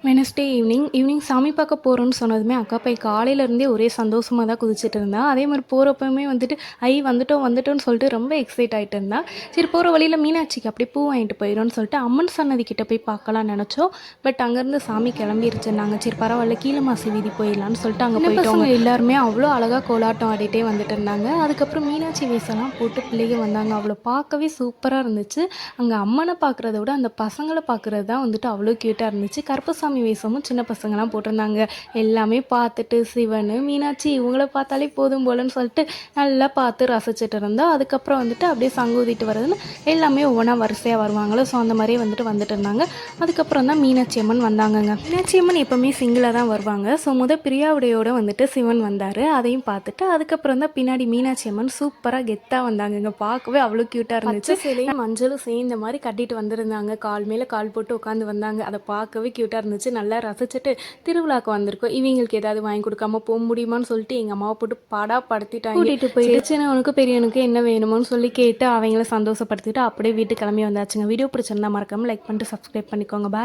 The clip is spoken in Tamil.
வெனஸ்டே ஈவினிங் சாமி பார்க்க போகிறோன்னு சொன்னதுமே அக்கா பையன் காலையிலேருந்தே ஒரே சந்தோஷமாக தான் குதிச்சுட்டு இருந்தா. அதே மாதிரி போகிறப்பவுமே வந்துட்டு வந்துட்டோம்னு சொல்லிட்டு ரொம்ப எக்ஸைட் ஆகிட்டு இருந்தா. சரி போகிற வழியில் மீனாட்சிக்கு அப்படியே பூ வாங்கிட்டு போயிடும்னு சொல்லிட்டு அம்மன் சன்னதி கிட்ட போய் பார்க்கலாம்னு நினச்சோம். பட் அங்கேருந்து சாமி கிளம்பிருச்சுன்னாங்க. சரி பரவாயில்ல கீழே மாசி வீதி போயிடலான்னு சொல்லிட்டு அங்கே போயிட்டோங்க. எல்லாருமே அவ்வளோ அழகாக கோலாட்டம் ஆடிட்டே வந்துட்டு இருந்தாங்க. அதுக்கப்புறம் மீனாட்சி வேஷம்லாம் போட்டு பிள்ளைங்க வந்தாங்க. அவ்வளோ பார்க்கவே சூப்பராக இருந்துச்சு. அங்கே அம்மனை பார்க்குறத விட அந்த பசங்களை பார்க்குறது தான் வந்துட்டு அவ்வளோ க்யூட்டாக இருந்துச்சு. கருப்பசாமி வேஷமும் சின்ன பசங்கள்லாம் போட்டிருந்தாங்க. எல்லாமே பார்த்துட்டு சிவன், மீனாட்சி இவங்கள பார்த்தாலே போதும் போலன்னு சொல்லிட்டு நல்லா பார்த்து ரசிச்சுட்டு இருந்தோம். அதுக்கப்புறம் வந்துட்டு அப்படியே சங்கூதிட்டு வர்றதுன்னு எல்லாமே ஒவ்வொன்றா வரிசையாக வருவாங்களோ, ஸோ அந்த மாதிரியே வந்துட்டு இருந்தாங்க. அதுக்கப்புறம் தான் மீனாட்சி அம்மன் வந்தாங்கங்க. மீனாட்சி அம்மன் எப்போவுமே சிங்கிளாக தான் வருவாங்க. ஸோ பிரியாவுடையோடு வந்துட்டு சிவன் வந்தார். அதையும் பார்த்துட்டு அதுக்கப்புறம் தான் பின்னாடி மீனாட்சி அம்மன் சூப்பராக கெத்தாக வந்தாங்கங்க. பார்க்கவே அவ்வளோ க்யூட்டாக இருந்துச்சு. சிலையும் மஞ்சளும் சேர்ந்த மாதிரி கட்டிட்டு வந்திருந்தாங்க. கால் மேலே கால் போட்டு உட்காந்து வந்தாங்க. அதை பார்க்கவே க்யூட்டாக இருந்துச்சு. நல்லா ரசிச்சுட்டு திருவிழாக்கு வந்திருக்கோம். இவங்களுக்கு ஏதாவது வாங்கி கொடுக்காம போக முடியுமான்னு சொல்லிட்டு எங்கள் அம்மாவை போட்டு படுத்திட்டாங்க. கூட்டிகிட்டு போயிட்டு சின்னவனுக்கு பெரியவனுக்கு என்ன வேணுமோன்னு சொல்லி கேட்டு அவங்கள சந்தோஷப்படுத்திட்டு அப்படியே வீட்டுக்கு கிளம்பி வந்தாச்சுங்க. வீடியோ பிடிச்சிருந்தா மறக்காமல் லைக் பண்ணிட்டு சப்ஸ்கிரைப் பண்ணிக்கோங்க. பாய்.